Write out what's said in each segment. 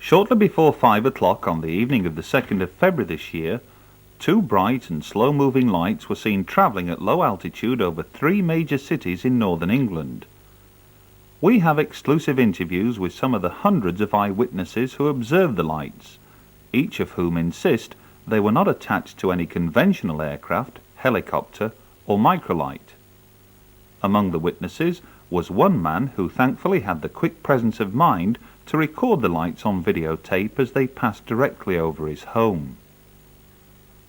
Shortly before 5 o'clock on the evening of the 2nd of February this year, two bright and slow-moving lights were seen travelling at low altitude over three major cities in northern England. We have exclusive interviews with some of the hundreds of eyewitnesses who observed the lights, each of whom insist they were not attached to any conventional aircraft, helicopter or microlight. Among the witnesses was one man who thankfully had the quick presence of mind to record the lights on videotape as they passed directly over his home.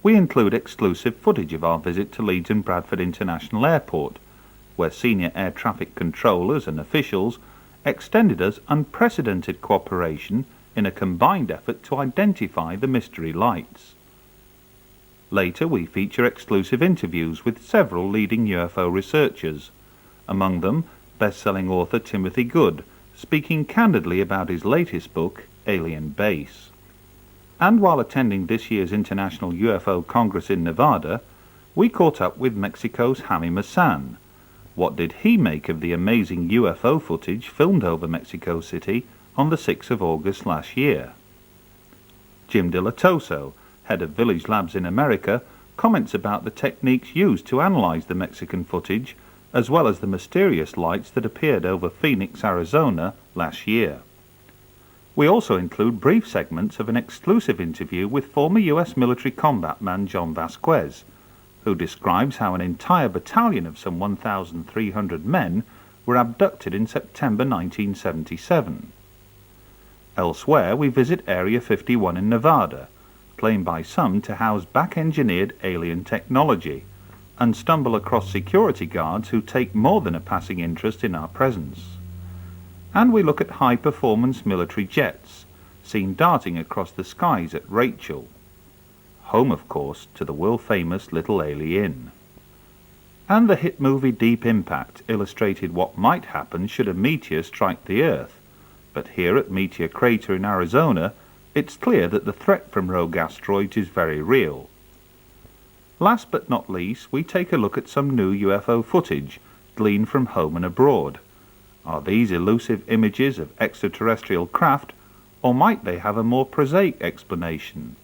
We include exclusive footage of our visit to Leeds and Bradford International Airport, where senior air traffic controllers and officials extended us unprecedented cooperation in a combined effort to identify the mystery lights. Later we feature exclusive interviews with several leading UFO researchers, among them best-selling author Timothy Good, speaking candidly about his latest book, Alien Base. And while attending this year's International UFO Congress in Nevada, we caught up with Mexico's Jaime Maussan. What did he make of the amazing UFO footage filmed over Mexico City on the 6th of August last year? Jim De La Toso, head of Village Labs in America, comments about the techniques used to analyze the Mexican footage, as well as the mysterious lights that appeared over Phoenix, Arizona last year. We also include brief segments of an exclusive interview with former US military combat man John Vasquez, who describes how an entire battalion of some 1,300 men were abducted in September 1977. Elsewhere, we visit Area 51 in Nevada, claimed by some to house back-engineered alien technology, and stumble across security guards who take more than a passing interest in our presence. And we look at high-performance military jets, seen darting across the skies at Rachel, home of course to the world-famous Little Alien. And the hit movie Deep Impact illustrated what might happen should a meteor strike the Earth, but here at Meteor Crater in Arizona, it's clear that the threat from rogue asteroids is very real. Last but not least, we take a look at some new UFO footage gleaned from home and abroad. Are these elusive images of extraterrestrial craft, or might they have a more prosaic explanation?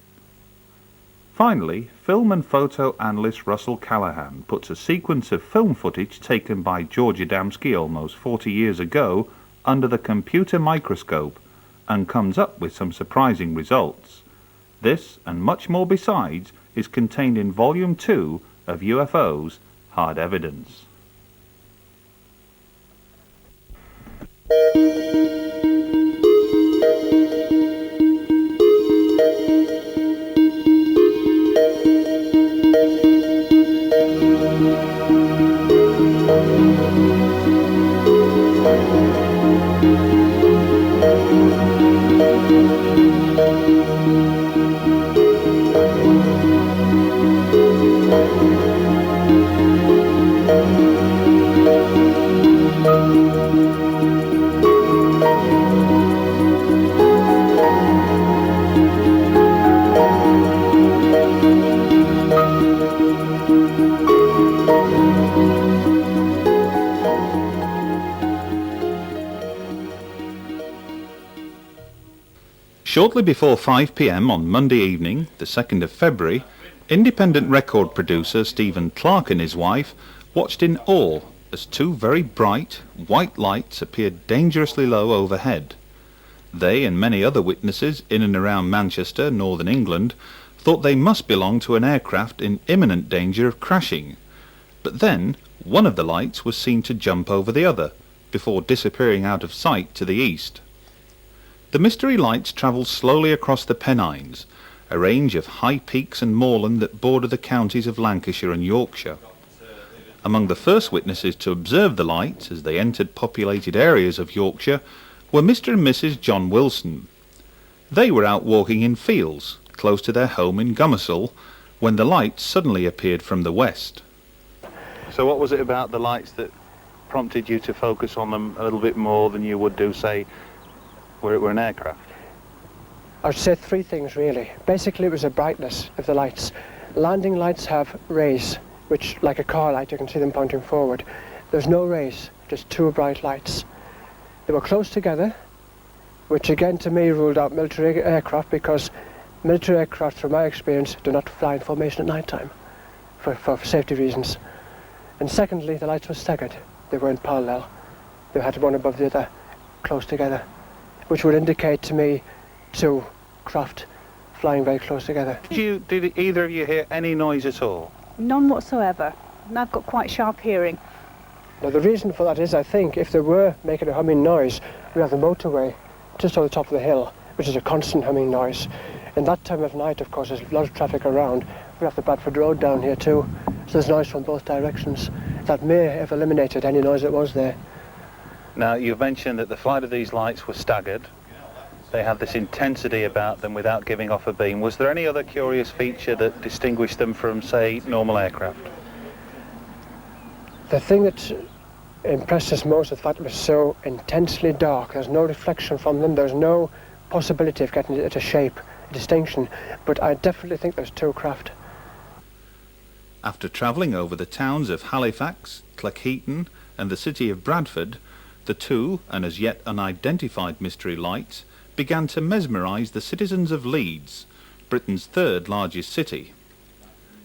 Finally, film and photo analyst Russell Callahan puts a sequence of film footage taken by George Adamski almost 40 years ago under the computer microscope and comes up with some surprising results. This, and much more besides, is contained in Volume 2 of UFOs Hard Evidence. Shortly before 5 p.m. on Monday evening, the 2nd of February, independent record producer Stephen Clark and his wife watched in awe as two very bright, white lights appeared dangerously low overhead. They and many other witnesses in and around Manchester, northern England, thought they must belong to an aircraft in imminent danger of crashing. But then, one of the lights was seen to jump over the other, before disappearing out of sight to the east. The mystery lights travelled slowly across the Pennines, a range of high peaks and moorland that border the counties of Lancashire and Yorkshire. Among the first witnesses to observe the lights as they entered populated areas of Yorkshire were Mr. and Mrs. John Wilson. They were out walking in fields, close to their home in Gummersall, when the lights suddenly appeared from the west. So what was it about the lights that prompted you to focus on them a little bit more than you would do, say, where it were an aircraft? I'd say three things really. Basically it was the brightness of the lights. Landing lights have rays, which, like a car light, you can see them pointing forward. There's no rays, just two bright lights. They were close together, which again to me ruled out military aircraft, because military aircraft, from my experience, do not fly in formation at night time for safety reasons. And secondly, the lights were staggered. They weren't parallel. They had one above the other, close together, which would indicate to me two craft flying very close together. Did either of you hear any noise at all? None whatsoever. And I've got quite sharp hearing. Now the reason for that is, I think, if they were making a humming noise, we have the motorway just on the top of the hill, which is a constant humming noise. In that time of night, of course, there's a lot of traffic around. We have the Bradford Road down here too, so there's noise from both directions. That may have eliminated any noise that was there. Now, you've mentioned that the flight of these lights was staggered. They had this intensity about them without giving off a beam. Was there any other curious feature that distinguished them from, say, normal aircraft? The thing that impressed us most is the fact it was so intensely dark. There's no reflection from them. There's no possibility of getting it a shape, a distinction. But I definitely think there's two craft. After travelling over the towns of Halifax, Cleckheaton and the city of Bradford, the two, and as yet unidentified mystery lights, began to mesmerise the citizens of Leeds, Britain's third largest city.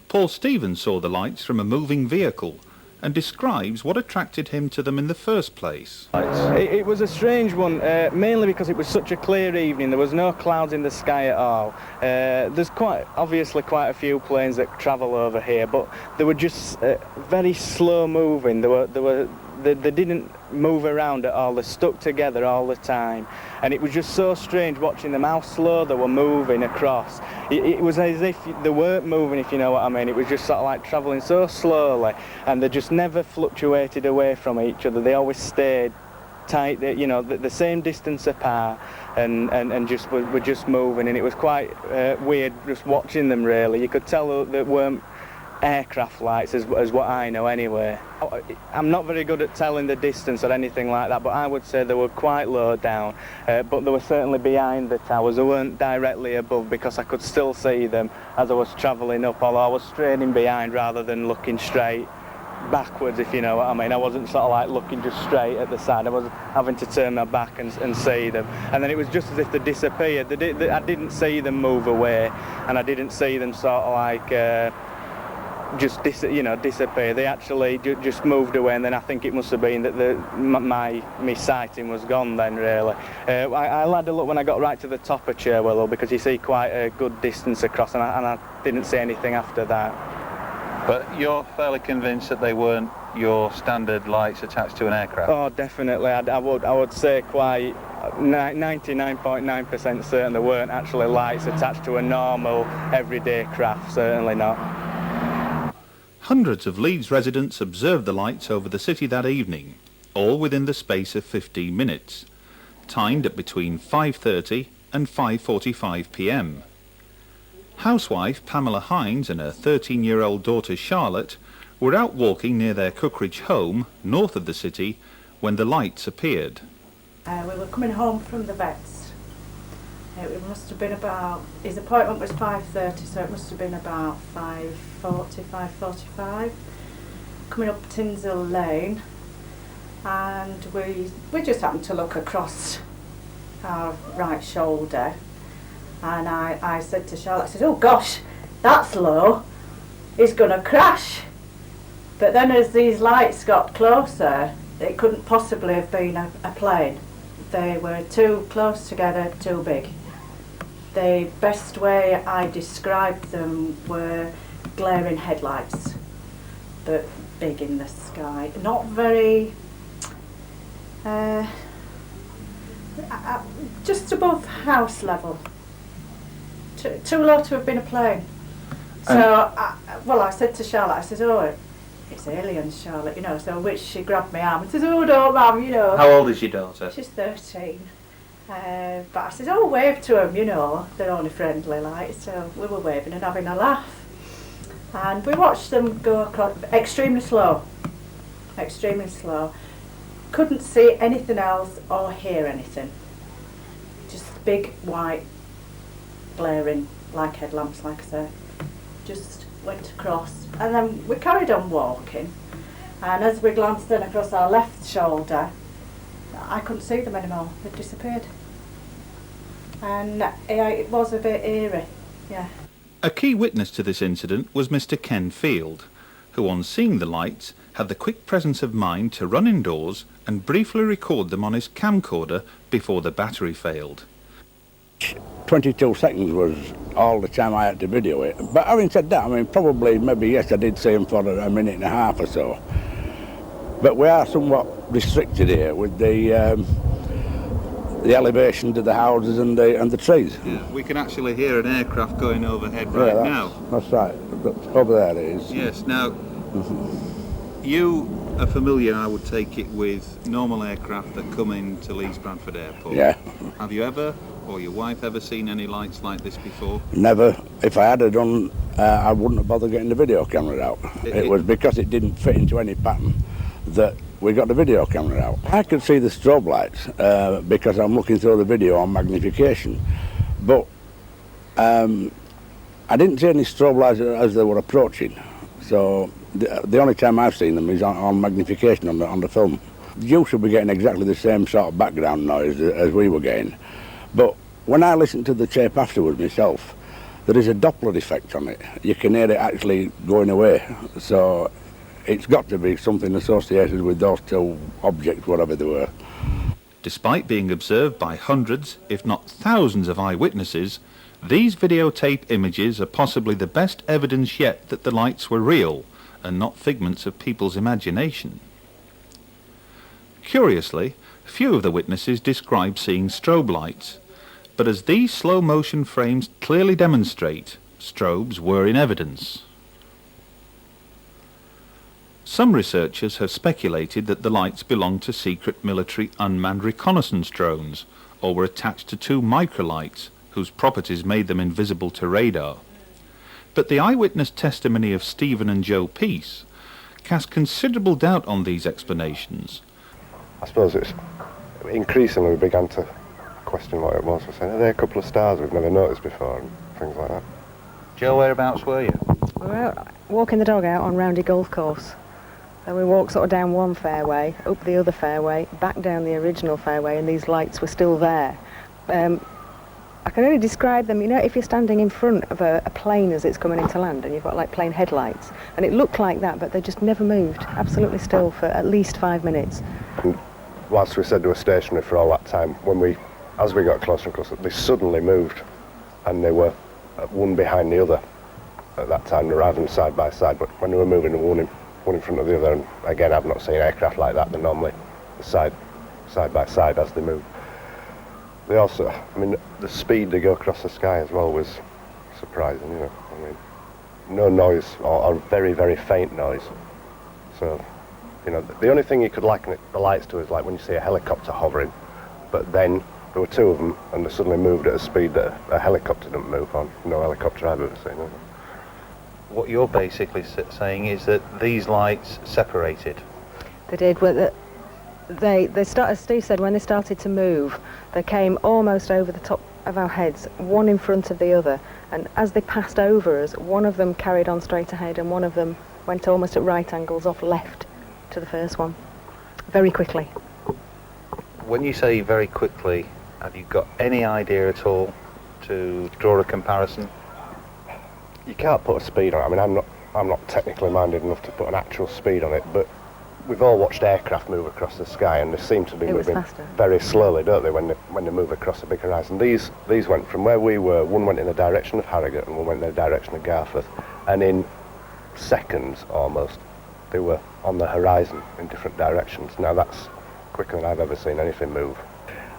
Paul Stevens saw the lights from a moving vehicle and describes what attracted him to them in the first place. It was a strange one, mainly because it was such a clear evening. There was no clouds in the sky at all. There's obviously quite a few planes that travel over here, but they were just very slow moving. They didn't move around at all. They stuck together all the time, and it was just so strange watching them, how slow they were moving across. It was as if they weren't moving, if you know what I mean. It was just sort of like travelling so slowly, and they just never fluctuated away from each other. They always stayed tight, you know, the same distance apart, and just were just moving. And it was quite weird just watching them, really. You could tell that weren't aircraft lights, as what I know anyway. I'm not very good at telling the distance or anything like that, but I would say they were quite low down, but they were certainly behind the towers. They weren't directly above, because I could still see them as I was travelling up, although I was straining behind rather than looking straight backwards, if you know what I mean. I wasn't sort of like looking just straight at the side. I was having to turn my back and see them, and then it was just as if they disappeared. I didn't see them move away, and I didn't see them sort of like just disappear. They actually just moved away, and then I think it must have been that my sighting was gone then, really. I had a look when I got right to the top of Cherwell, because you see quite a good distance across, and I didn't see anything after that. But you're fairly convinced that they weren't your standard lights attached to an aircraft? Oh, definitely. I would say quite 99.9% certain they weren't actually lights attached to a normal everyday craft, certainly not. Hundreds of Leeds residents observed the lights over the city that evening, all within the space of 15 minutes, timed at between 5:30 and 5:45 p.m. Housewife Pamela Hines and her 13-year-old daughter Charlotte were out walking near their Cookridge home, north of the city, when the lights appeared. We were coming home from the vets. It must have been about, his appointment was 5:30, so it must have been about 5:40, 5:45. Coming up Tinshill Lane, and we just happened to look across our right shoulder, and I said to Charlotte, I said, "Oh gosh, that's low, it's going to crash." But then as these lights got closer, it couldn't possibly have been a plane. They were too close together, too big. The best way I described them were glaring headlights, but big in the sky. Not very, just above house level. Too low to have been a plane. So, I said to Charlotte, I said, "Oh, it's aliens, Charlotte," you know, so which she grabbed my arm and says, "Oh, don't, Mum, you know." How old is your daughter? She's 13. But I said, "Oh, wave to them, you know, they're only friendly like," so we were waving and having a laugh. And we watched them go across, extremely slow. Couldn't see anything else or hear anything. Just big white glaring like headlamps, like I said. Just went across, and then we carried on walking, and as we glanced in across our left shoulder, I couldn't see them anymore. They'd disappeared. And it was a bit eerie, yeah. A key witness to this incident was Mr. Ken Field, who on seeing the lights had the quick presence of mind to run indoors and briefly record them on his camcorder before the battery failed. 22 seconds was all the time I had to video it. But having said that, I mean, probably, maybe, yes, I did see him for a minute and a half or so. But we are somewhat restricted here with the elevation to the houses and the trees. Yeah, we can actually hear an aircraft going overhead right now. That's right. Over there it is. Yes, now, you are familiar, I would take it, with normal aircraft that come into Leeds Bradford Airport. Yeah. Have you ever, or your wife ever, seen any lights like this before? Never. If I had done, I wouldn't have bothered getting the video camera out. It was because it didn't fit into any pattern that we got the video camera out. I could see the strobe lights because I'm looking through the video on magnification, but I didn't see any strobe lights as they were approaching. So the only time I've seen them is on magnification on the film. You should be getting exactly the same sort of background noise as we were getting, but when I listened to the tape afterwards myself, there is a Doppler effect on it. You can hear it actually going away. So it's got to be something associated with those two objects, whatever they were. Despite being observed by hundreds, if not thousands of eyewitnesses, these videotape images are possibly the best evidence yet that the lights were real and not figments of people's imagination. Curiously, few of the witnesses described seeing strobe lights, but as these slow-motion frames clearly demonstrate, strobes were in evidence. Some researchers have speculated that the lights belonged to secret military unmanned reconnaissance drones, or were attached to two microlights whose properties made them invisible to radar. But the eyewitness testimony of Stephen and Joe Peace cast considerable doubt on these explanations. I suppose it's increasingly we began to question what it was. We're saying, are there a couple of stars we've never noticed before and things like that. Joe, whereabouts were you? We were out walking the dog out on Roundy Golf Course. So we walked sort of down one fairway, up the other fairway, back down the original fairway, and these lights were still there. I can only describe them, you know, if you're standing in front of a plane as it's coming into land and you've got like plane headlights, and it looked like that, but they just never moved, absolutely still for at least 5 minutes. And whilst we said they were stationary for all that time, as we got closer and closer, they suddenly moved, and they were one behind the other at that time, rather than side by side, but when they were moving, they were one in front of the other, and again, I've not seen aircraft like that. They're normally side by side as they move. They also, I mean, the speed they go across the sky as well was surprising, you know. I mean, no noise, or very, very faint noise. So, you know, the only thing you could liken the lights to is like when you see a helicopter hovering, but then there were two of them, and they suddenly moved at a speed that a helicopter didn't move on. No helicopter I've ever seen. What you're basically saying is that these lights separated. They did. Well, they started, as Steve said, when they started to move, they came almost over the top of our heads, one in front of the other, and as they passed over us, one of them carried on straight ahead and one of them went almost at right angles off left to the first one, very quickly. When you say very quickly, have you got any idea at all to draw a comparison? You can't put a speed on it. I mean, I'm not technically minded enough to put an actual speed on it, but we've all watched aircraft move across the sky, and they seem to be moving very slowly, don't they, when they move across a big horizon. These went from where we were, one went in the direction of Harrogate and one went in the direction of Garforth, and in seconds almost, they were on the horizon in different directions. Now that's quicker than I've ever seen anything move.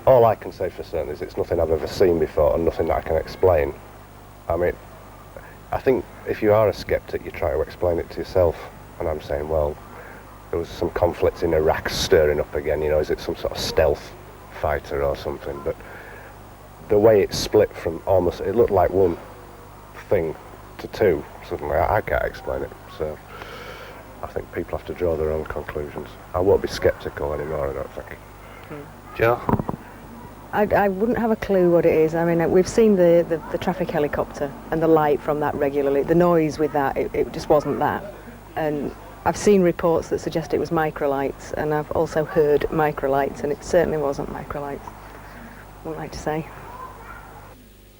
All I can say for certain is it's nothing I've ever seen before and nothing that I can explain. I mean, I think if you are a skeptic, you try to explain it to yourself, and I'm saying, well, there was some conflict in Iraq stirring up again, you know, is it some sort of stealth fighter or something? But the way it split from almost, it looked like one thing to two, suddenly, I can't explain it, so I think people have to draw their own conclusions. I won't be sceptical anymore, I don't think. Joe? I wouldn't have a clue what it is. I mean, we've seen the traffic helicopter and the light from that regularly. The noise with that, it just wasn't that. And I've seen reports that suggest it was microlights, and I've also heard microlights, and it certainly wasn't microlights. I wouldn't like to say.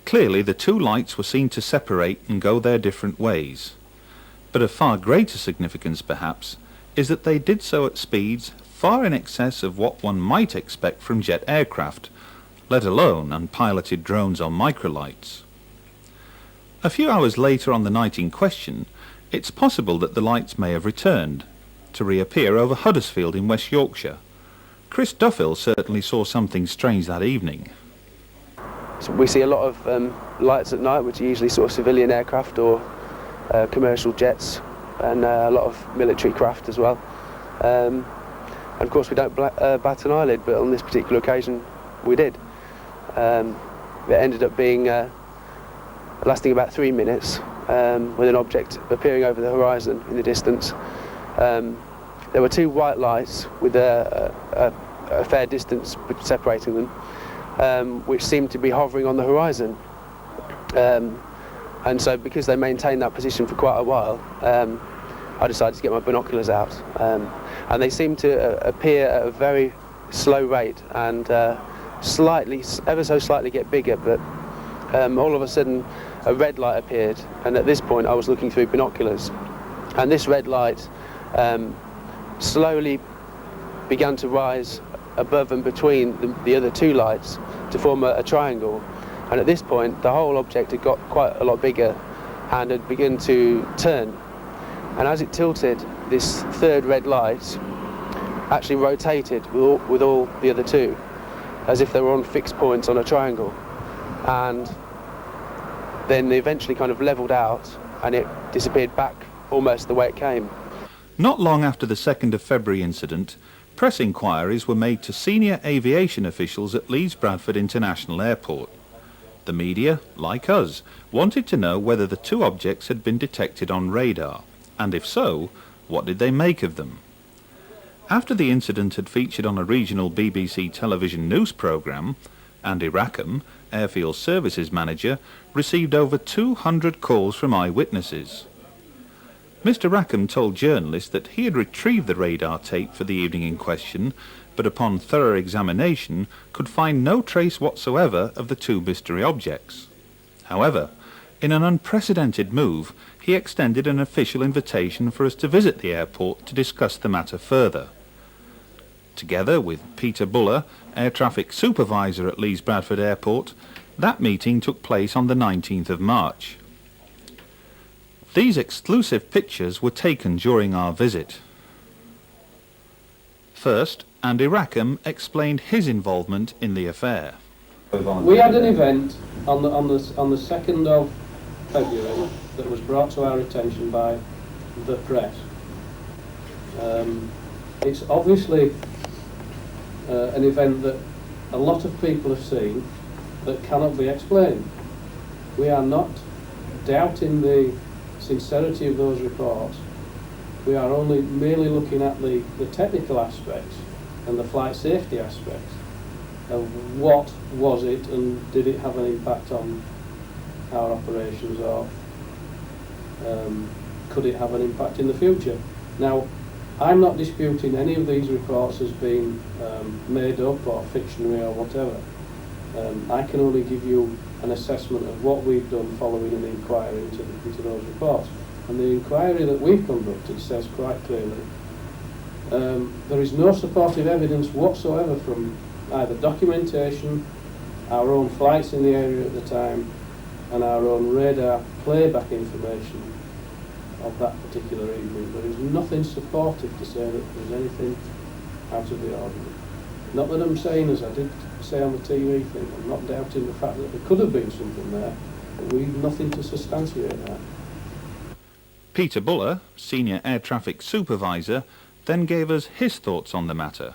Clearly the two lights were seen to separate and go their different ways. But of far greater significance, perhaps, is that they did so at speeds far in excess of what one might expect from jet aircraft, let alone unpiloted drones or microlights. A few hours later on the night in question, it's possible that the lights may have returned, to reappear over Huddersfield in West Yorkshire. Chris Duffield certainly saw something strange that evening. So we see a lot of lights at night, which are usually sort of civilian aircraft or commercial jets, and a lot of military craft as well. And of course we don't bat an eyelid, but on this particular occasion we did. It ended up being lasting about 3 minutes, with an object appearing over the horizon in the distance. There were two white lights with a fair distance separating them, which seemed to be hovering on the horizon. And so because they maintained that position for quite a while, I decided to get my binoculars out. And they seemed to appear at a very slow rate and ever so slightly get bigger, but all of a sudden a red light appeared, and at this point I was looking through binoculars, and this red light slowly began to rise above and between the other two lights to form a triangle. And at this point the whole object had got quite a lot bigger and had begun to turn, and as it tilted, this third red light actually rotated with all the other two, as if they were on fixed points on a triangle, and then they eventually kind of levelled out and it disappeared back almost the way it came. Not long after the 2nd of February incident, press inquiries were made to senior aviation officials at Leeds Bradford International Airport. The media, like us, wanted to know whether the two objects had been detected on radar, and if so, what did they make of them? After the incident had featured on a regional BBC television news programme, Andy Rackham, Airfield Services Manager, received over 200 calls from eyewitnesses. Mr. Rackham told journalists that he had retrieved the radar tape for the evening in question, but upon thorough examination could find no trace whatsoever of the two mystery objects. However, in an unprecedented move, he extended an official invitation for us to visit the airport to discuss the matter further. Together with Peter Buller, Air Traffic Supervisor at Leeds Bradford Airport, that meeting took place on the 19th of March. These exclusive pictures were taken during our visit. First, Andy Rackham explained his involvement in the affair. We had an event on the 2nd of February that was brought to our attention by the press. It's obviously an event that a lot of people have seen that cannot be explained. We are not doubting the sincerity of those reports. We are only merely looking at the technical aspects and the flight safety aspects of what was it and did it have an impact on our operations, or could it have an impact in the future. Now, I'm not disputing any of these reports as being made up or fictionary or whatever. I can only give you an assessment of what we've done following an inquiry into those reports. And the inquiry that we've conducted says quite clearly there is no supportive evidence whatsoever from either documentation, our own flights in the area at the time, and our own radar playback information of that particular evening. There is nothing supportive to say that there's anything out of the ordinary. Not that I'm saying, as I did say on the TV thing, I'm not doubting the fact that there could have been something there, but we've nothing to substantiate that. Peter Buller, Senior Air Traffic Supervisor, then gave us his thoughts on the matter.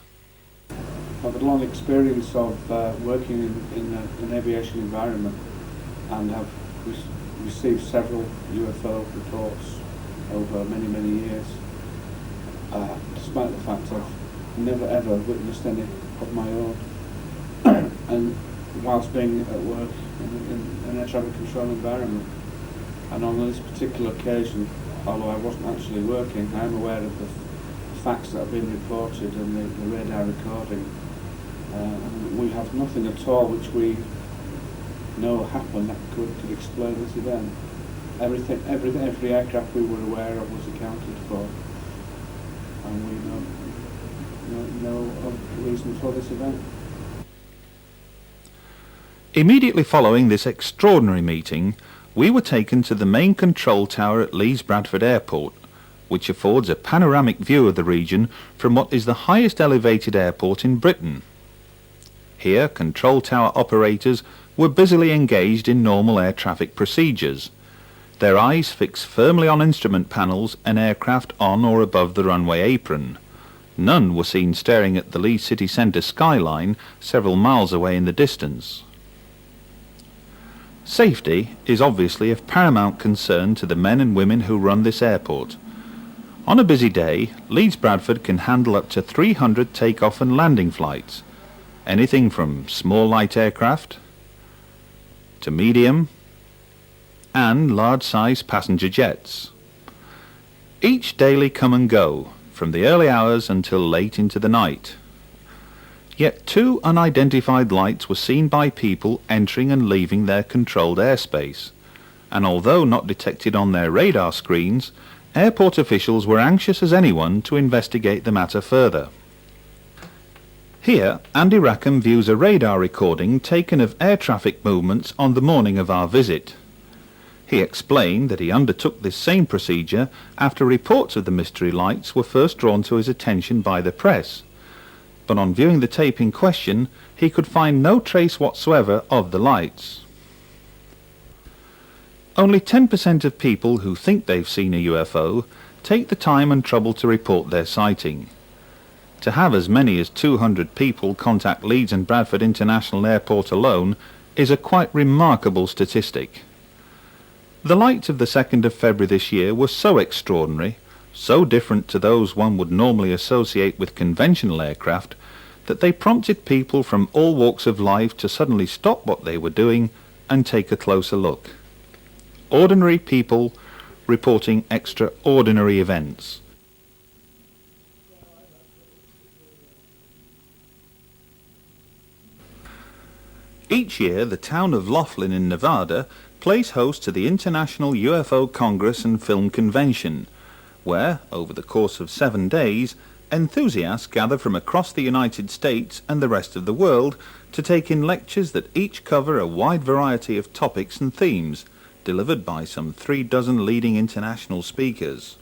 I've had a long experience of working in an aviation environment and have received several UFO reports over many, many years, despite the fact I've never ever witnessed any of my own. And whilst being at work in an air traffic control environment, and on this particular occasion, although I wasn't actually working, I am aware of the facts that have been reported and the radar recording. And we have nothing at all which we know happened that could explain this event. Every aircraft we were aware of was accounted for, and we know of the reason for this event. Immediately following this extraordinary meeting, we were taken to the main control tower at Leeds Bradford Airport, which affords a panoramic view of the region from what is the highest elevated airport in Britain. Here, control tower operators were busily engaged in normal air traffic procedures, their eyes fixed firmly on instrument panels and aircraft on or above the runway apron. None were seen staring at the Leeds city centre skyline several miles away in the distance. Safety is obviously of paramount concern to the men and women who run this airport. On a busy day, Leeds Bradford can handle up to 300 take-off and landing flights, anything from small light aircraft to medium and large-size passenger jets. Each daily come and go, from the early hours until late into the night. Yet 2 unidentified lights were seen by people entering and leaving their controlled airspace, and although not detected on their radar screens, airport officials were anxious as anyone to investigate the matter further. Here, Andy Rackham views a radar recording taken of air traffic movements on the morning of our visit. He explained that he undertook this same procedure after reports of the mystery lights were first drawn to his attention by the press, but on viewing the tape in question, he could find no trace whatsoever of the lights. Only 10% of people who think they've seen a UFO take the time and trouble to report their sighting. To have as many as 200 people contact Leeds and Bradford International Airport alone is a quite remarkable statistic. The lights of the 2nd of February this year were so extraordinary, so different to those one would normally associate with conventional aircraft, that they prompted people from all walks of life to suddenly stop what they were doing and take a closer look. Ordinary people reporting extraordinary events. Each year, the town of Laughlin in Nevada plays host to the International UFO Congress and Film Convention, where, over the course of 7 days, enthusiasts gather from across the United States and the rest of the world to take in lectures that each cover a wide variety of topics and themes, delivered by some 36 leading international speakers.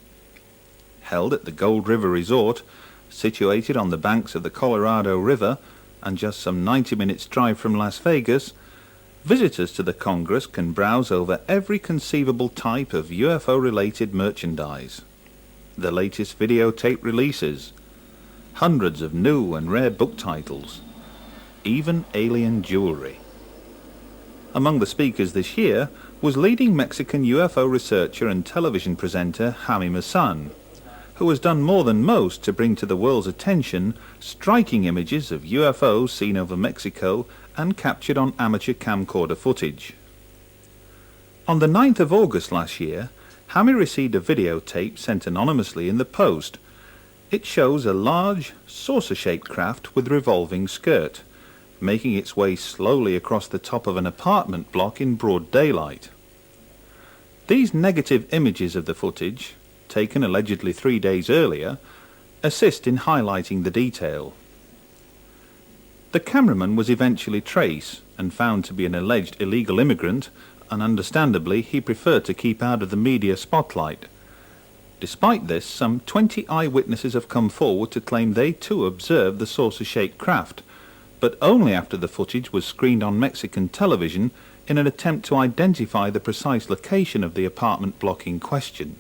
Held at the Gold River Resort, situated on the banks of the Colorado River and just some 90 minutes drive from Las Vegas, visitors to the Congress can browse over every conceivable type of UFO-related merchandise, the latest videotape releases, hundreds of new and rare book titles, even alien jewelry. Among the speakers this year was leading Mexican UFO researcher and television presenter Jaime Maussan, who has done more than most to bring to the world's attention striking images of UFOs seen over Mexico and captured on amateur camcorder footage. On the 9th of August last year, Jaime received a videotape sent anonymously in the post. It shows a large, saucer-shaped craft with revolving skirt, making its way slowly across the top of an apartment block in broad daylight. These negative images of the footage, taken allegedly 3 days earlier, assist in highlighting the detail. The cameraman was eventually traced and found to be an alleged illegal immigrant, and understandably he preferred to keep out of the media spotlight. Despite this, some 20 eyewitnesses have come forward to claim they too observed the saucer-shaped craft, but only after the footage was screened on Mexican television in an attempt to identify the precise location of the apartment block in question.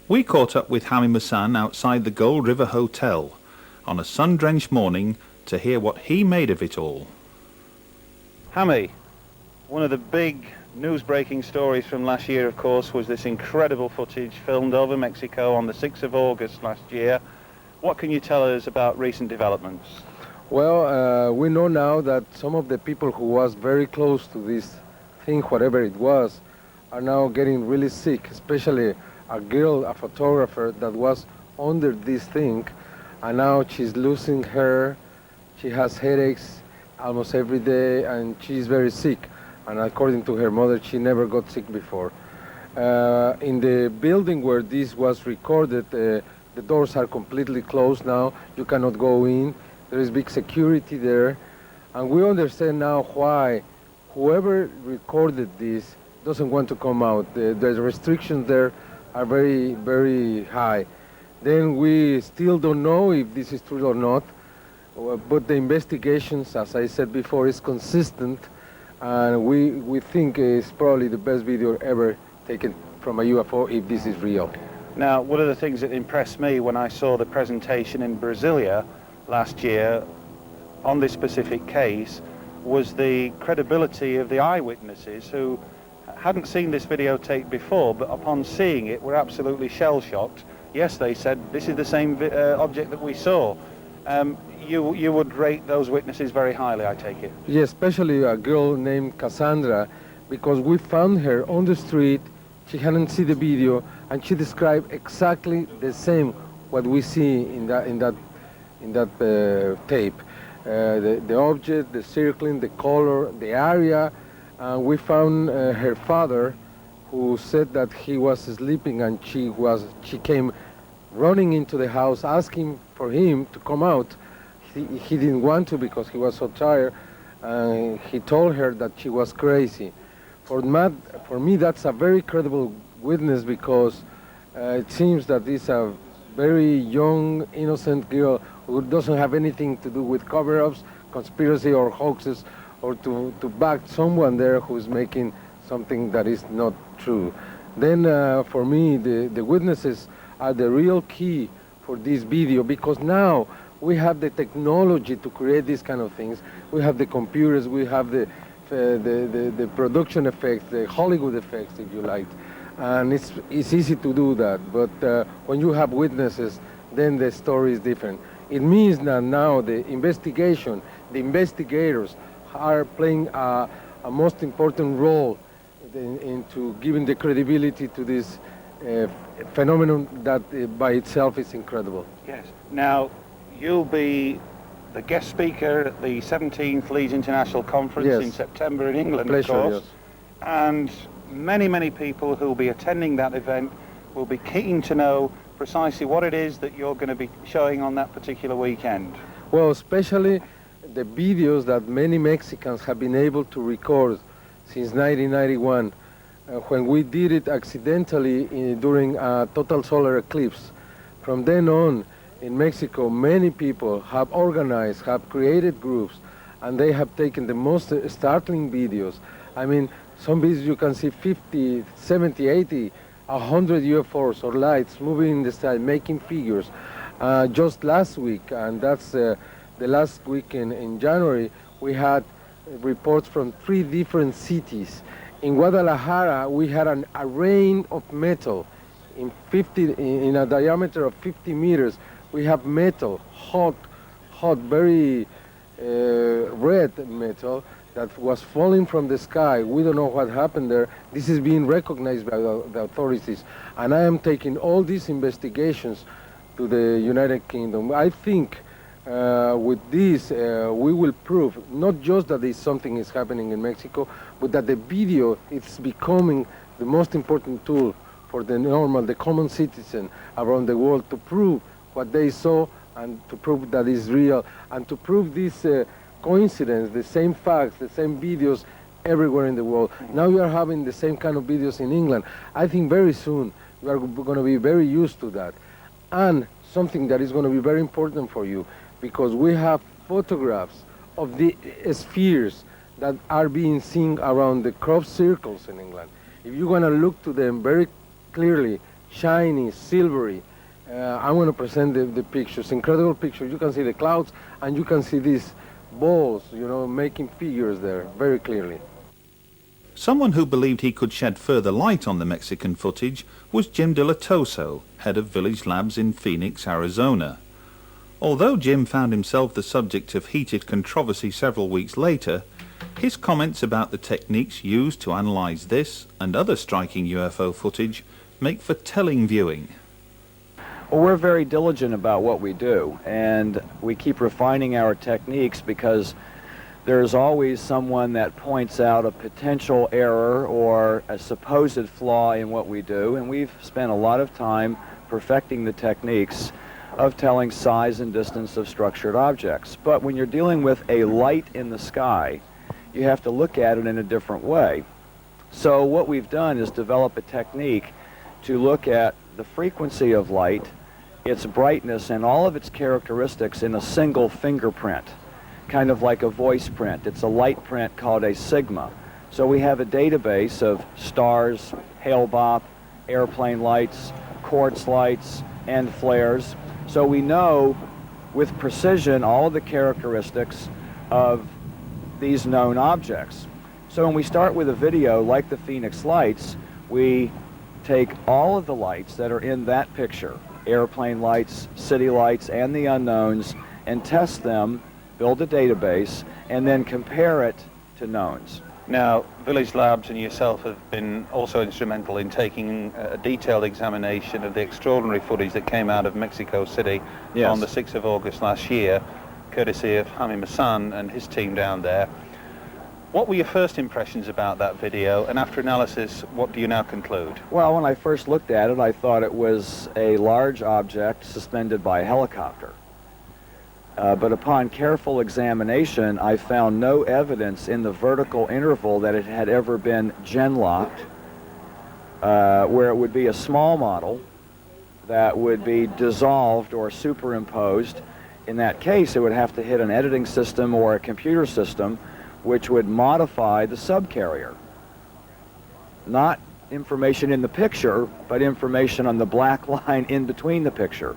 We caught up with Jaime Maussan outside the Gold River Hotel on a sun-drenched morning to hear what he made of it all. Jaime, one of the big news-breaking stories from last year, of course, was this incredible footage filmed over Mexico on the 6th of August last year. What can you tell us about recent developments? Well, we know now that some of the people who was very close to this thing, whatever it was, are now getting really sick, especially a girl, a photographer that was under this thing, and now she's losing hair, she has headaches almost every day, and she's very sick. and according to her mother, she never got sick before. In the building where this was recorded, the doors are completely closed now. You cannot go in. There is big security there. And we understand now why whoever recorded this doesn't want to come out. The restrictions there are very, very high. Then we still don't know if this is true or not, but the investigations, as I said before, is consistent, and we think it's probably the best video ever taken from a UFO if this is real. Now, one of the things that impressed me when I saw the presentation in Brasilia last year on this specific case was the credibility of the eyewitnesses who hadn't seen this videotape before, but upon seeing it were absolutely shell-shocked. Yes, they said, this is the same object that we saw. You would rate those witnesses very highly, I take it? Yes, especially a girl named Cassandra, because we found her on the street. She hadn't seen the video, and she described exactly the same what we see in that tape. The object, the circling, the color, the area. We found her father, who said that he was sleeping, and she came running into the house asking for him to come out. He didn't want to because he was so tired. He told her that she was crazy. For me, that's a very credible witness, because it seems that this is a very young, innocent girl who doesn't have anything to do with cover-ups, conspiracy, or hoaxes, or to back someone there who's making something that is not true. Then for me, the witnesses are the real key for this video, because now we have the technology to create these kind of things. We have the computers, we have the production effects, the Hollywood effects, if you like. And it's easy to do that, but when you have witnesses, then the story is different. It means that now the investigation, the investigators are playing a most important role into giving the credibility to this phenomenon that by itself is incredible. Yes. Now, you'll be the guest speaker at the 17th Leeds International Conference in September in England, Pleasure, of course. Yes. And many people who will be attending that event will be keen to know precisely what it is that you're going to be showing on that particular weekend. Well, especially the videos that many Mexicans have been able to record since 1991, when we did it accidentally during a total solar eclipse. From then on, in Mexico, many people have organized, have created groups, and they have taken the most startling videos. I mean, some videos you can see 50, 70, 80, 100 UFOs or lights moving in the sky, making figures. Just last week, and that's the last week in January, we had reports from 3 different cities. In Guadalajara, we had a rain of metal in a diameter of 50 meters. We have metal, hot, very red metal that was falling from the sky. We don't know what happened there. This is being recognized by the authorities. And I am taking all these investigations to the United Kingdom. I think with this, we will prove not just that something is happening in Mexico, but that the video is becoming the most important tool for the common citizen around the world to prove what they saw and to prove that it's real, and to prove this coincidence, the same facts, the same videos everywhere in the world. Now we are having the same kind of videos in England. I think very soon we are going to be very used to that. And something that is going to be very important for you, because we have photographs of the spheres that are being seen around the crop circles in England. If you're going to look to them very clearly, shiny, silvery, I'm going to present the pictures, incredible pictures. You can see the clouds, and you can see these balls, making figures there very clearly. Someone who believed he could shed further light on the Mexican footage was Jim De La Toso, head of Village Labs in Phoenix, Arizona. Although Jim found himself the subject of heated controversy several weeks later, his comments about the techniques used to analyze this and other striking UFO footage make for telling viewing. Well, we're very diligent about what we do, and we keep refining our techniques because there's always someone that points out a potential error or a supposed flaw in what we do, and we've spent a lot of time perfecting the techniques of telling size and distance of structured objects. But when you're dealing with a light in the sky, you have to look at it in a different way. So what we've done is develop a technique to look at the frequency of light, its brightness, and all of its characteristics in a single fingerprint, kind of like a voice print. It's a light print called a sigma. So we have a database of stars, Hale-Bopp, airplane lights, quartz lights, and flares. So we know with precision all of the characteristics of these known objects. So when we start with a video like the Phoenix lights, we take all of the lights that are in that picture, airplane lights, city lights, and the unknowns, and test them, build a database, and then compare it to knowns. Now, Village Labs and yourself have been also instrumental in taking a detailed examination of the extraordinary footage that came out of Mexico City on the 6th of August last year, courtesy of Jaime Maussan and his team down there. What were your first impressions about that video, and after analysis, what do you now conclude? Well, when I first looked at it, I thought it was a large object suspended by a helicopter. But upon careful examination, I found no evidence in the vertical interval that it had ever been gen-locked, where it would be a small model that would be dissolved or superimposed. In that case, it would have to hit an editing system or a computer system which would modify the subcarrier. Not information in the picture, but information on the black line in between the picture.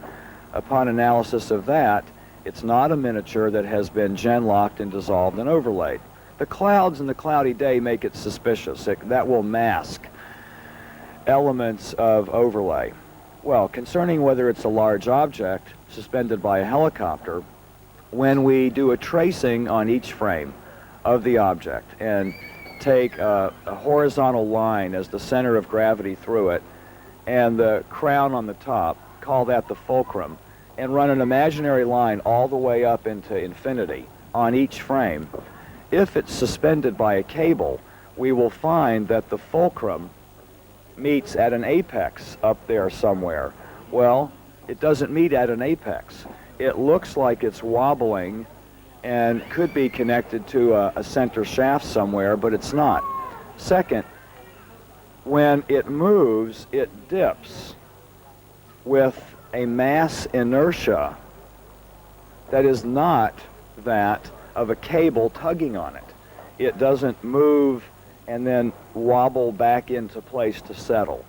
Upon analysis of that, it's not a miniature that has been gen-locked and dissolved and overlaid. The clouds and the cloudy day make it suspicious. That will mask elements of overlay. Well, concerning whether it's a large object suspended by a helicopter, when we do a tracing on each frame of the object and take a horizontal line as the center of gravity through it and the crown on the top, call that the fulcrum, and run an imaginary line all the way up into infinity on each frame, if it's suspended by a cable, we will find that the fulcrum meets at an apex up there somewhere. Well, it doesn't meet at an apex. It looks like it's wobbling and could be connected to a center shaft somewhere, but it's not. Second, when it moves, it dips with a mass inertia that is not that of a cable tugging on it. It doesn't move and then wobble back into place to settle.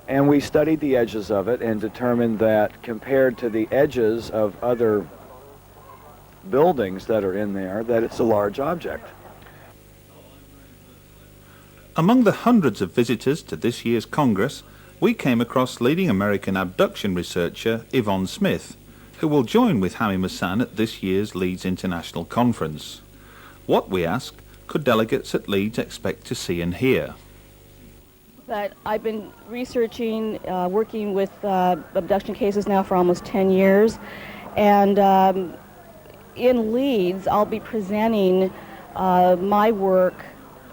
And we studied the edges of it and determined that compared to the edges of other buildings that are in there, that it's a large object. Among the hundreds of visitors to this year's Congress, we came across leading American abduction researcher Yvonne Smith, who will join with Jaime Maussan at this year's Leeds International Conference. What, we asked, could delegates at Leeds expect to see and hear? But I've been researching, working with abduction cases now for almost 10 years, and in Leeds I'll be presenting my work,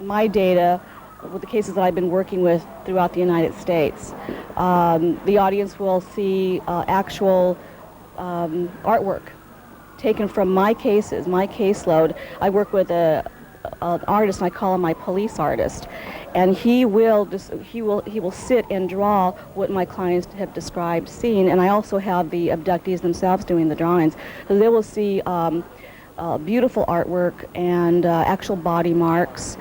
my data, with the cases that I've been working with throughout the United States. The audience will see actual artwork taken from my cases, my caseload. I work with an artist, and I call him my police artist, and he will sit and draw what my clients have described seeing, and I also have the abductees themselves doing the drawings. So they will see beautiful artwork and actual body marks,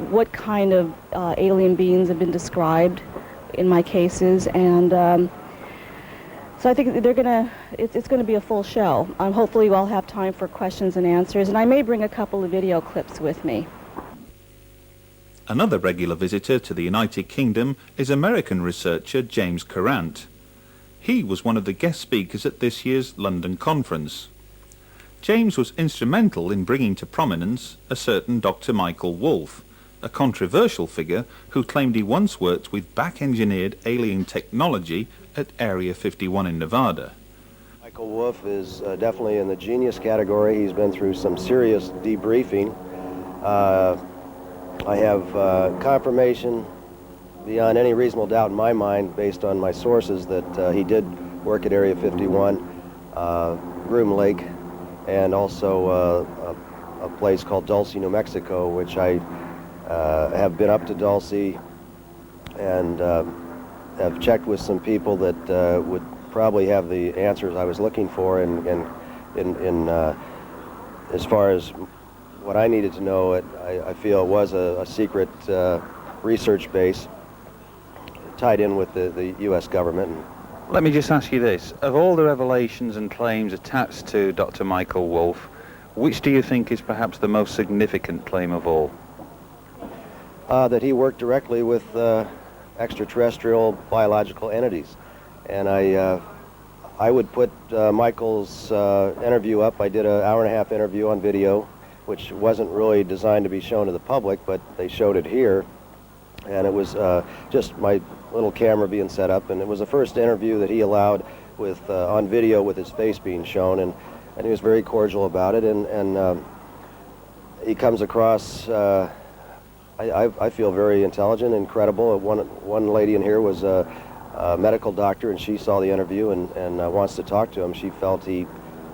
what kind of alien beings have been described in my cases, and so I think it's gonna be a full show. Hopefully we'll have time for questions and answers, and I may bring a couple of video clips with me. Another regular visitor to the United Kingdom is American researcher James Courant. He was one of the guest speakers at this year's London conference. James was instrumental in bringing to prominence a certain Dr. Michael Wolff, a controversial figure who claimed he once worked with back-engineered alien technology at Area 51 in Nevada. Michael Wolf is definitely in the genius category. He's been through some serious debriefing. I have confirmation beyond any reasonable doubt in my mind, based on my sources, that he did work at Area 51, Groom Lake, and also a place called Dulce, New Mexico, which I have been up to Dulce and have checked with some people that would probably have the answers I was looking for, and as far as what I needed to know, I feel it was a secret research base tied in with the U.S. government. Let me just ask you this. Of all the revelations and claims attached to Dr. Michael Wolf, which do you think is perhaps the most significant claim of all? That he worked directly with extraterrestrial biological entities. And I would put Michael's interview up. I did an hour-and-a-half interview on video, which wasn't really designed to be shown to the public, but they showed it here. And it was just my little camera being set up, and it was the first interview that he allowed with on video with his face being shown, and he was very cordial about it, and he comes across, I feel, very intelligent and credible. One lady in here was a medical doctor, and she saw the interview and wants to talk to him. She felt he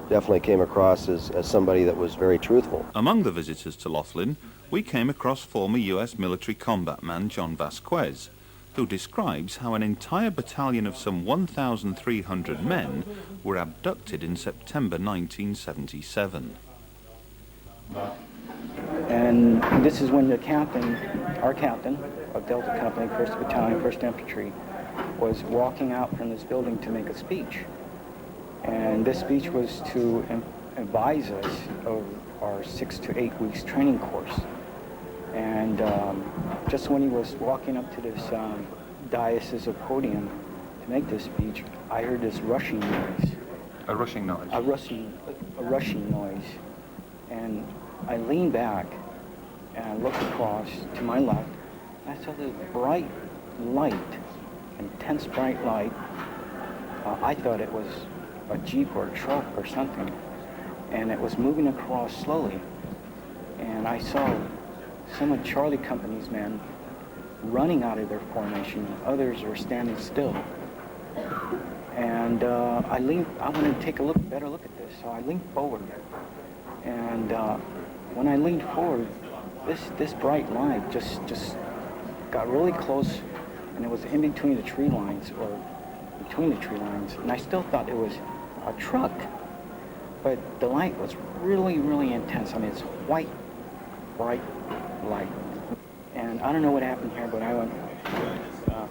definitely came across as somebody that was very truthful. Among the visitors to Laughlin, we came across former U.S. military combat man John Vasquez, who describes how an entire battalion of some 1,300 men were abducted in September 1977. And this is when the captain, our captain of Delta Company, 1st Battalion, 1st Infantry, was walking out from this building to make a speech. And this speech was to advise us of our 6 to 8 weeks training course. And just when he was walking up to this dais of podium to make this speech, I heard this rushing noise. A rushing noise? A rushing noise. And I leaned back and I looked across to my left, and I saw this bright light, intense bright light. I thought it was a Jeep or a truck or something, and it was moving across slowly. And I saw some of Charlie Company's men running out of their formation. Others were standing still. And I wanted to take a better look at this, so I leaned forward. And when I leaned forward, this bright light just got really close, and it was in between the tree lines, and I still thought it was a truck. But the light was really, really intense. I mean, it's white, bright light. And I don't know what happened here, but I went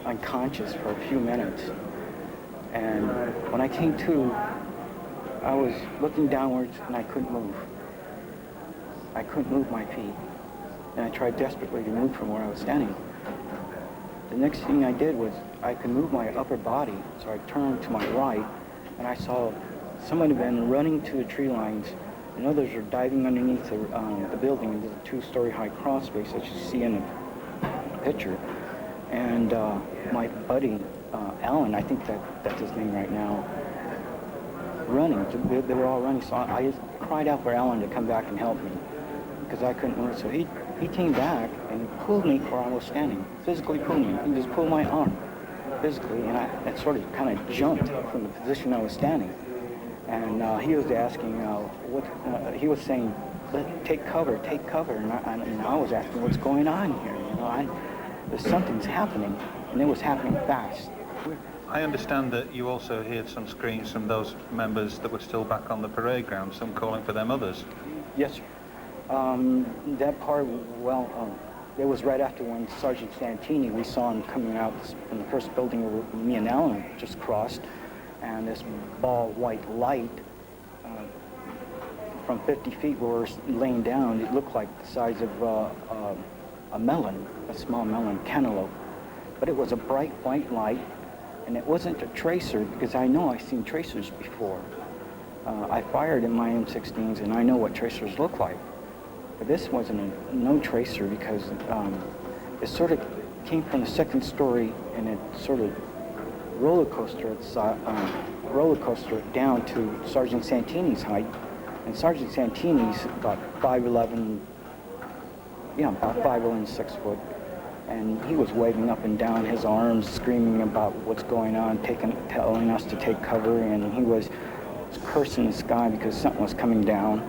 unconscious for a few minutes. And when I came to, I was looking downwards and I couldn't move. I couldn't move my feet. And I tried desperately to move from where I was standing. The next thing I did was I could move my upper body, so I turned to my right, and I saw someone had been running to the tree lines, and others were diving underneath the building into the 2-story high crawl space that you see in the picture. And my buddy, Alan, I think that's his name right now, running. They were all running, so I just cried out for Alan to come back and help me, because I couldn't move. So he came back and pulled me where I was standing, physically pulled me. He just pulled my arm, physically, and I sort of kind of jumped from the position I was standing. And he was asking, he was saying, take cover, and I was asking, what's going on here? You know, something's happening, and it was happening fast. I understand that you also heard some screams from those members that were still back on the parade ground, some calling for their mothers. Yes, sir. That part, it was right after when Sergeant Santini, we saw him coming out from the first building where me and Alan just crossed, and this ball white light from 50 feet where we're laying down, it looked like the size of a melon, a small melon, cantaloupe. But it was a bright white light, and it wasn't a tracer, because I know I've seen tracers before. I fired in my M16s, and I know what tracers look like. But this wasn't no tracer, because it sort of came from the second story, and it sort of roller coaster roller coaster down to Sergeant Santini's height. And Sergeant Santini's about 5'11", about 5'11", 6 foot. And he was waving up and down his arms, screaming about what's going on, telling us to take cover, and he was cursing the sky because something was coming down.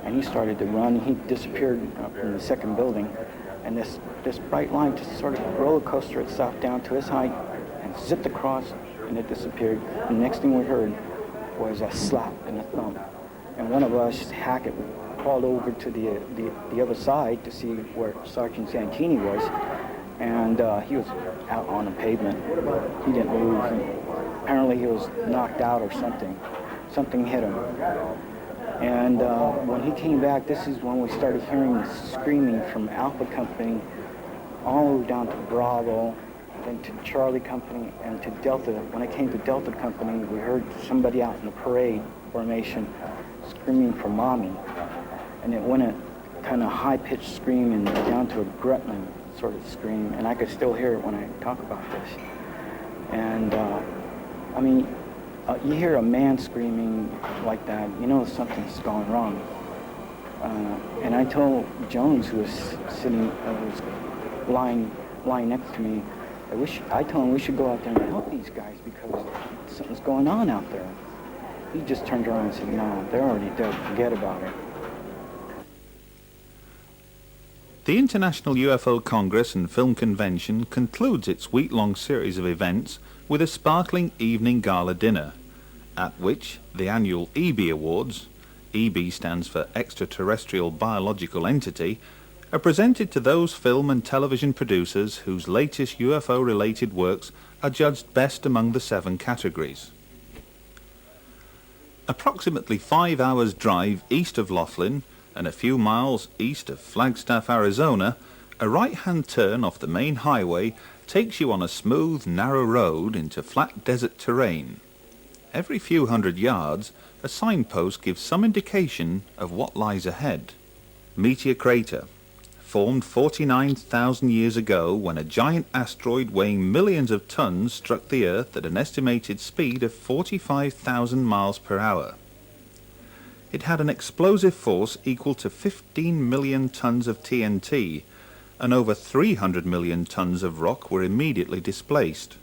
And he started to run. He disappeared up in the second building. And this bright line just sort of roller coaster itself down to his height and zipped across, and it disappeared. And the next thing we heard was a slap and a thump. And one of us, Hackett, crawled over to the other side to see where Sergeant Santini was. And he was out on the pavement. He didn't move. And apparently he was knocked out or something. Something hit him. And when he came back, this is when we started hearing screaming from Alpha Company all the way down to Bravo, then to Charlie Company, and to Delta. When I came to Delta Company, we heard somebody out in the parade formation screaming for Mommy. And it went a kind of high-pitched scream and down to a Gretland sort of scream, and I could still hear it when I talk about this. And, I mean, you hear a man screaming like that, you know something's going wrong. And I told Jones, who was was lying next to me, I told him we should go out there and help these guys because something's going on out there. He just turned around and said, no, they're already dead, forget about it. The International UFO Congress and Film Convention concludes its week-long series of events with a sparkling evening gala dinner, at which the annual EB Awards, EB stands for Extraterrestrial Biological Entity, are presented to those film and television producers whose latest UFO-related works are judged best among the 7 categories. Approximately 5 hours' drive east of Laughlin and a few miles east of Flagstaff, Arizona, a right-hand turn off the main highway takes you on a smooth, narrow road into flat desert terrain. Every few hundred yards, a signpost gives some indication of what lies ahead. Meteor Crater, formed 49,000 years ago when a giant asteroid weighing millions of tons struck the Earth at an estimated speed of 45,000 miles per hour. It had an explosive force equal to 15 million tons of TNT, and over 300 million tons of rock were immediately displaced.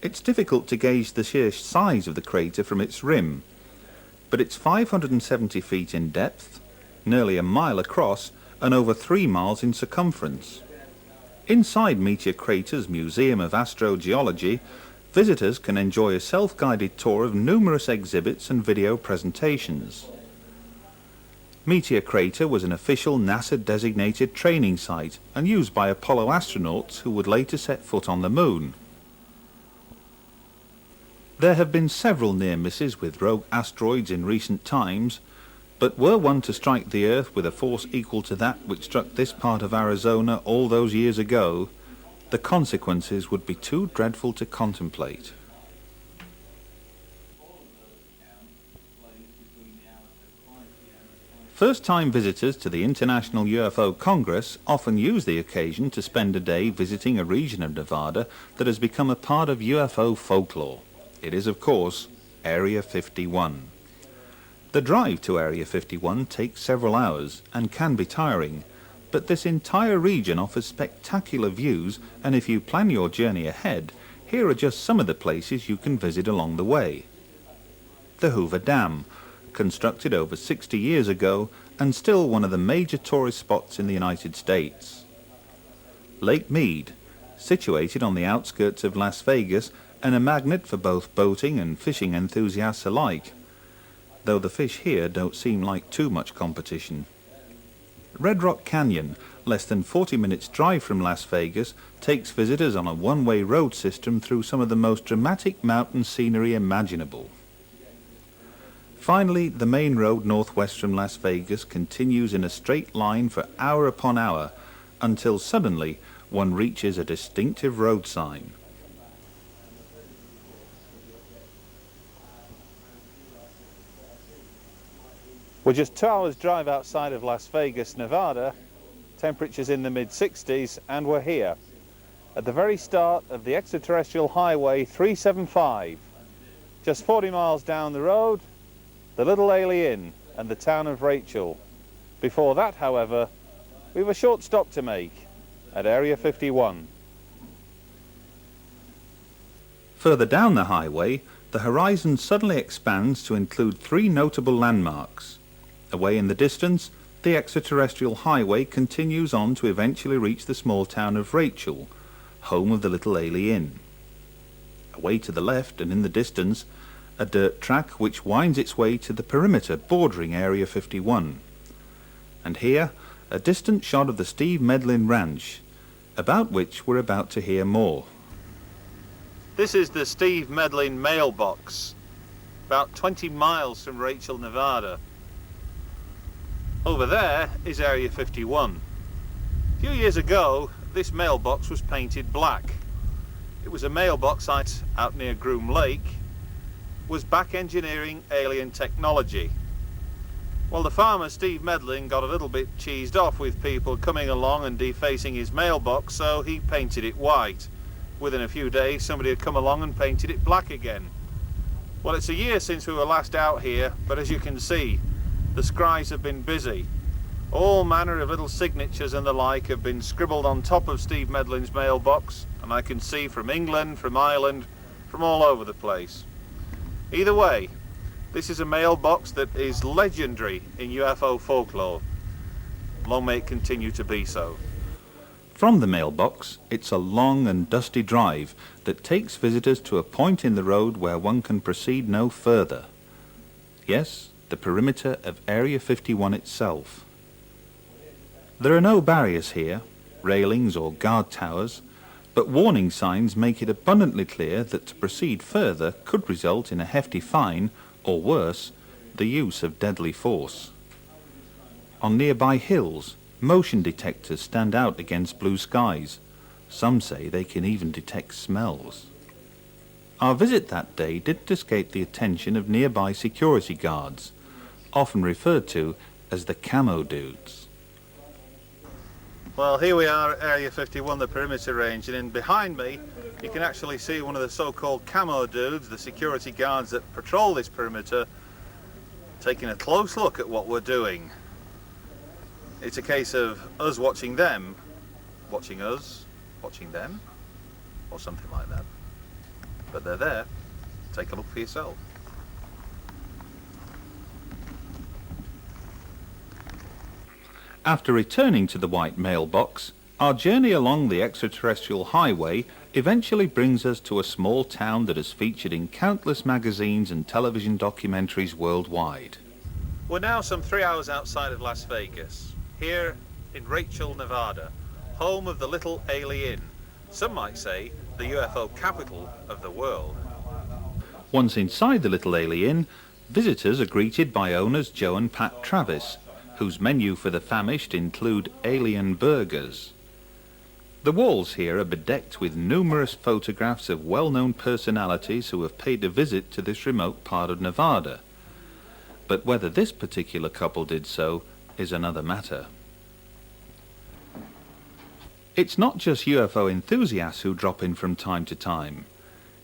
It's difficult to gauge the sheer size of the crater from its rim, but it's 570 feet in depth, nearly a mile across, and over 3 miles in circumference. Inside Meteor Crater's Museum of Astrogeology, visitors can enjoy a self-guided tour of numerous exhibits and video presentations. Meteor Crater was an official NASA-designated training site and used by Apollo astronauts who would later set foot on the Moon. There have been several near misses with rogue asteroids in recent times, but were one to strike the Earth with a force equal to that which struck this part of Arizona all those years ago, the consequences would be too dreadful to contemplate. First-time visitors to the International UFO Congress often use the occasion to spend a day visiting a region of Nevada that has become a part of UFO folklore. It is, of course, Area 51. The drive to Area 51 takes several hours and can be tiring, but this entire region offers spectacular views, and if you plan your journey ahead, here are just some of the places you can visit along the way. The Hoover Dam, constructed over 60 years ago and still one of the major tourist spots in the United States. Lake Mead, situated on the outskirts of Las Vegas and a magnet for both boating and fishing enthusiasts alike, though the fish here don't seem like too much competition. Red Rock Canyon, less than 40 minutes drive from Las Vegas, takes visitors on a one-way road system through some of the most dramatic mountain scenery imaginable. Finally, the main road northwest from Las Vegas continues in a straight line for hour upon hour, until suddenly one reaches a distinctive road sign. We're just 2 hours drive outside of Las Vegas, Nevada, temperatures in the mid-60s, and we're here, at the very start of the extraterrestrial highway 375, Just 40 miles down the road, the Little Ailey Inn and the town of Rachel. Before that, however, we have a short stop to make at Area 51. Further down the highway, the horizon suddenly expands to include three notable landmarks. Away in the distance, the extraterrestrial highway continues on to eventually reach the small town of Rachel, home of the Little Ailey Inn. Away to the left and in the distance, a dirt track which winds its way to the perimeter bordering Area 51. And here, a distant shot of the Steve Medlin Ranch, about which we're about to hear more. This is the Steve Medlin mailbox, about 20 miles from Rachel, Nevada. Over there is Area 51. A few years ago, this mailbox was painted black. It was a mailbox site out near Groom Lake, was back engineering alien technology. Well, the farmer Steve Medlin got a little bit cheesed off with people coming along and defacing his mailbox, so he painted it white. Within a few days, somebody had come along and painted it black again. Well, it's a year since we were last out here, but as you can see, the scribes have been busy. All manner of little signatures and the like have been scribbled on top of Steve Medlin's mailbox, and I can see from England, from Ireland, from all over the place. Either way, this is a mailbox that is legendary in UFO folklore. Long may it continue to be so. From the mailbox, it's a long and dusty drive that takes visitors to a point in the road where one can proceed no further. Yes, the perimeter of Area 51 itself. There are no barriers here, railings or guard towers, but warning signs make it abundantly clear that to proceed further could result in a hefty fine, or worse, the use of deadly force. On nearby hills, motion detectors stand out against blue skies. Some say they can even detect smells. Our visit that day didn't escape the attention of nearby security guards, often referred to as the camo dudes. Well, here we are at Area 51, the perimeter range, and in behind me you can actually see one of the so-called camo dudes, the security guards that patrol this perimeter, taking a close look at what we're doing. It's a case of us watching them, watching us, watching them, or something like that. But they're there. Take a look for yourself. After returning to the white mailbox, our journey along the extraterrestrial highway eventually brings us to a small town that is featured in countless magazines and television documentaries worldwide. We're now some 3 hours outside of Las Vegas, here in Rachel, Nevada, home of the Little Ailey Inn. Some might say the UFO capital of the world. Once inside the Little Ailey Inn, visitors are greeted by owners Joe and Pat Travis, whose menu for the famished include alien burgers. The walls here are bedecked with numerous photographs of well-known personalities who have paid a visit to this remote part of Nevada. But whether this particular couple did so is another matter. It's not just UFO enthusiasts who drop in from time to time.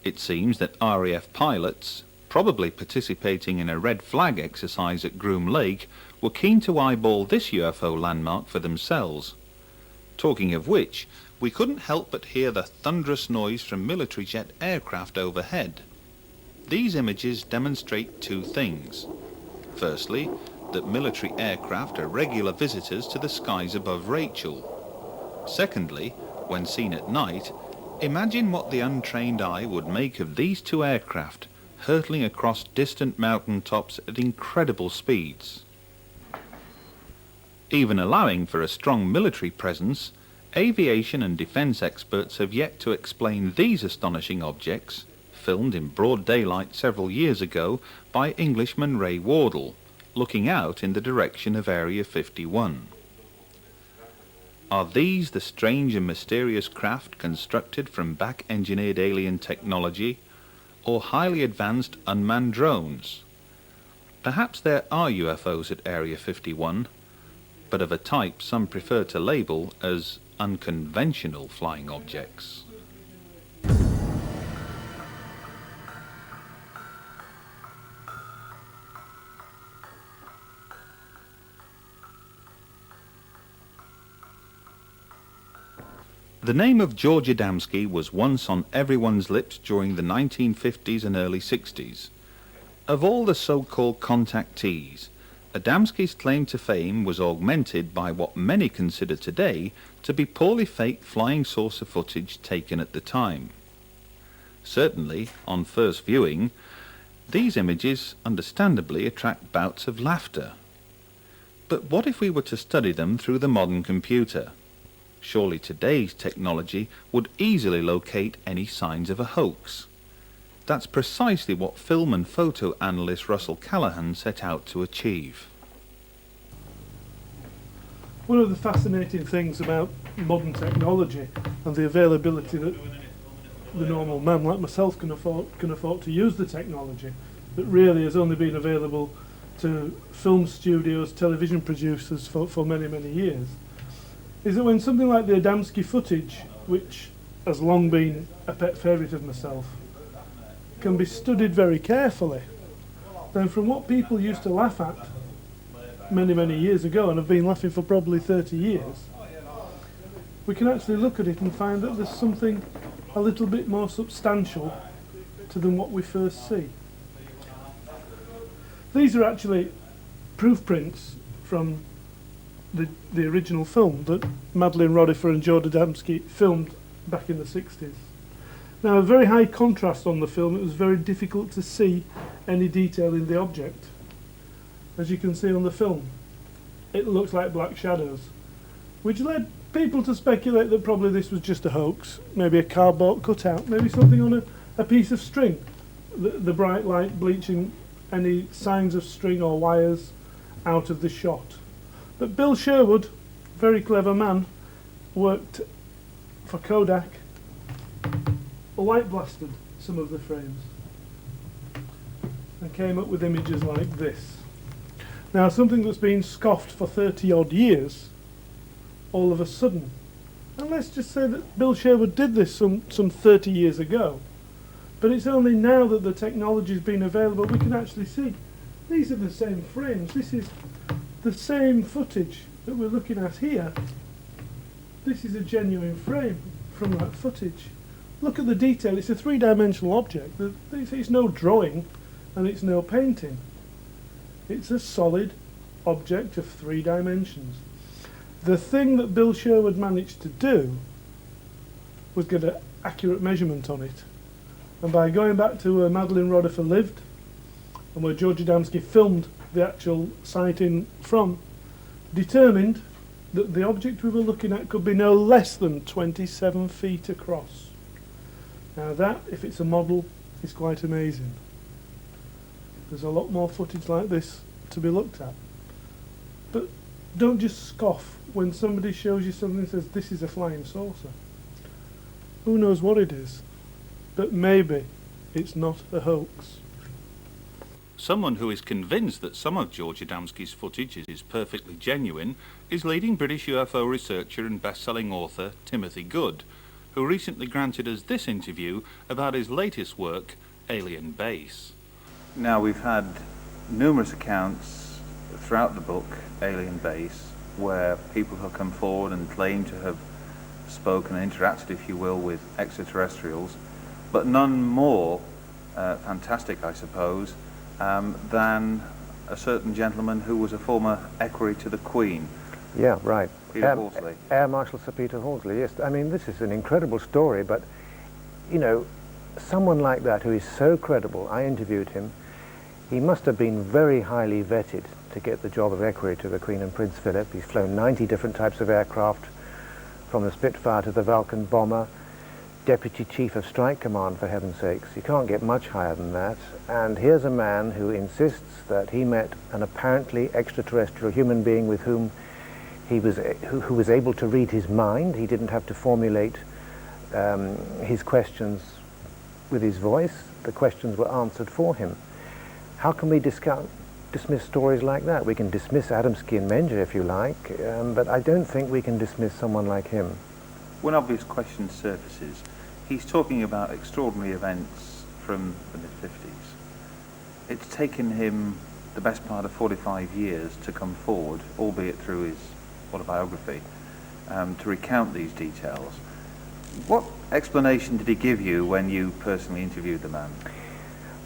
It seems that RAF pilots, probably participating in a red flag exercise at Groom Lake, were keen to eyeball this UFO landmark for themselves. Talking of which, we couldn't help but hear the thunderous noise from military jet aircraft overhead. These images demonstrate two things. Firstly, that military aircraft are regular visitors to the skies above Rachel. Secondly, when seen at night, imagine what the untrained eye would make of these two aircraft hurtling across distant mountain tops at incredible speeds. Even allowing for a strong military presence, aviation and defense experts have yet to explain these astonishing objects, filmed in broad daylight several years ago by Englishman Ray Wardle, looking out in the direction of Area 51. Are these the strange and mysterious craft constructed from back-engineered alien technology, or highly advanced unmanned drones? Perhaps there are UFOs at Area 51, but of a type some prefer to label as unconventional flying objects. The name of George Adamski was once on everyone's lips during the 1950s and early 60s. Of all the so-called contactees, Adamski's claim to fame was augmented by what many consider today to be poorly faked flying saucer footage taken at the time. Certainly, on first viewing, these images understandably attract bouts of laughter. But what if we were to study them through the modern computer? Surely today's technology would easily locate any signs of a hoax. That's precisely what film and photo analyst Russell Callahan set out to achieve. One of the fascinating things about modern technology and the availability that the normal man like myself can afford to use the technology that really has only been available to film studios, television producers for many, many years, is that when something like the Adamski footage, which has long been a pet favourite of myself, can be studied very carefully, then from what people used to laugh at many, many years ago, and have been laughing for probably 30 years, we can actually look at it and find that there's something a little bit more substantial to than what we first see. These are actually proof prints from the original film that Madeleine Rodifer and George Adamski filmed back in the 60s. Now, a very high contrast on the film. It was very difficult to see any detail in the object. As you can see on the film, it looks like black shadows, which led people to speculate that probably this was just a hoax, maybe a cardboard cutout, maybe something on a piece of string, the bright light bleaching any signs of string or wires out of the shot. But Bill Sherwood, very clever man, worked for Kodak, light blasted some of the frames and came up with images like this. Now, something that's been scoffed for 30 odd years, all of a sudden, and let's just say that Bill Sherwood did this some 30 years ago, but it's only now that the technology's been available we can actually see these are the same frames. This is the same footage that we're looking at here. This is a genuine frame from that footage. Look at the detail. It's a three-dimensional object. It's no drawing and it's no painting. It's a solid object of 3 dimensions. The thing that Bill Sherwood managed to do was get an accurate measurement on it. And by going back to where Madeleine Rodifer lived and where George Adamski filmed the actual sighting from, determined that the object we were looking at could be no less than 27 feet across. Now that, if it's a model, is quite amazing. There's a lot more footage like this to be looked at. But don't just scoff when somebody shows you something and says, this is a flying saucer. Who knows what it is? But maybe it's not a hoax. Someone who is convinced that some of George Adamski's footage is perfectly genuine is leading British UFO researcher and best-selling author Timothy Good, who recently granted us this interview about his latest work, Alien Base. Now, we've had numerous accounts throughout the book, Alien Base, where people have come forward and claimed to have spoken and interacted, if you will, with extraterrestrials, but none more fantastic, I suppose, than a certain gentleman who was a former equerry to the Queen. Yeah, right. Peter Horsley. Air Marshal Sir Peter Horsley, yes. I mean, this is an incredible story, but, you know, someone like that who is so credible, I interviewed him, he must have been very highly vetted to get the job of equerry to the Queen and Prince Philip. He's flown 90 different types of aircraft, from the Spitfire to the Vulcan bomber, Deputy Chief of Strike Command, for heaven's sakes. You can't get much higher than that. And here's a man who insists that he met an apparently extraterrestrial human being with whom he was, who was able to read his mind. He didn't have to formulate his questions with his voice. The questions were answered for him. How can we dismiss stories like that? We can dismiss Adamski and Menger if you like, but I don't think we can dismiss someone like him. When obvious question surfaces, he's talking about extraordinary events from the mid-50s. It's taken him the best part of 45 years to come forward, albeit through his autobiography, to recount these details. What explanation did he give you when you personally interviewed the man?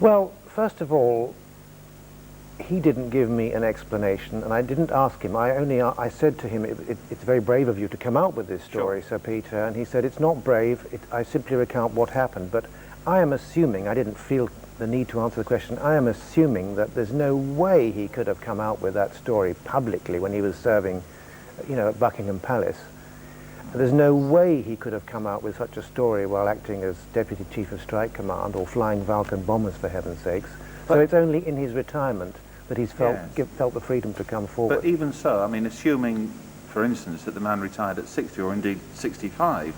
Well, first of all, he didn't give me an explanation, and I didn't ask him. I said to him, it's very brave of you to come out with this story, Sir Peter, and he said, it's not brave, I simply recount what happened. But I am assuming, I didn't feel the need to answer the question, I am assuming that there's no way he could have come out with that story publicly when he was serving, at Buckingham Palace. There's no way he could have come out with such a story while acting as Deputy Chief of Strike Command or flying Vulcan bombers, for heaven's sakes. So it's only in his retirement that he's felt the freedom to come forward. But even so, I mean, assuming, for instance, that the man retired at 60 or indeed 65,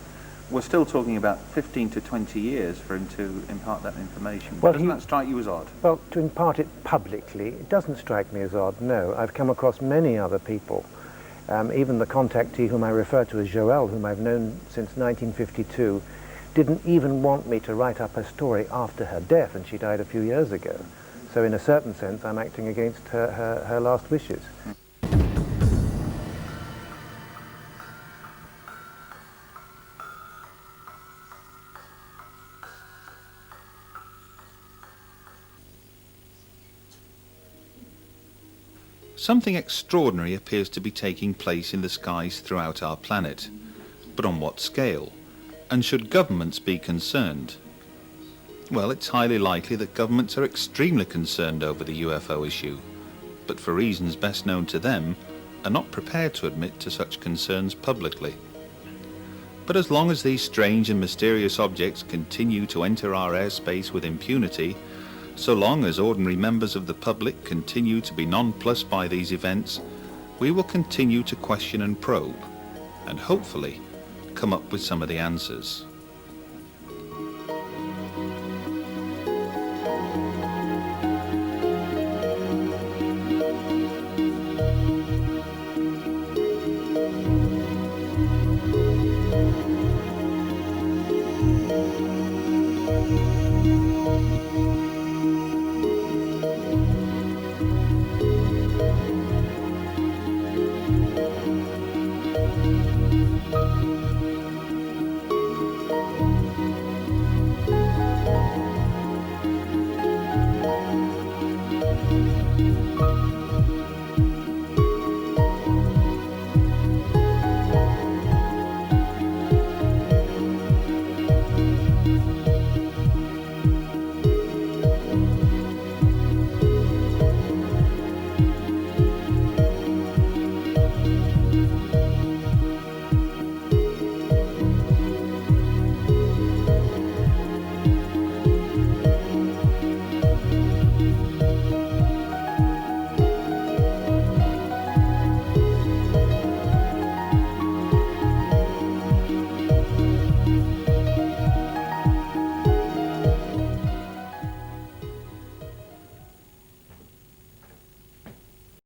we're still talking about 15 to 20 years for him to impart that information. Well, doesn't that strike you as odd? Well, to impart it publicly, it doesn't strike me as odd, no. I've come across many other people, even the contactee whom I refer to as Joelle, whom I've known since 1952, didn't even want me to write up her story after her death, and she died a few years ago. So in a certain sense, I'm acting against her last wishes. Something extraordinary appears to be taking place in the skies throughout our planet. But on what scale? And should governments be concerned? Well, it's highly likely that governments are extremely concerned over the UFO issue, but for reasons best known to them, are not prepared to admit to such concerns publicly. But as long as these strange and mysterious objects continue to enter our airspace with impunity, so long as ordinary members of the public continue to be nonplussed by these events, we will continue to question and probe, and hopefully come up with some of the answers.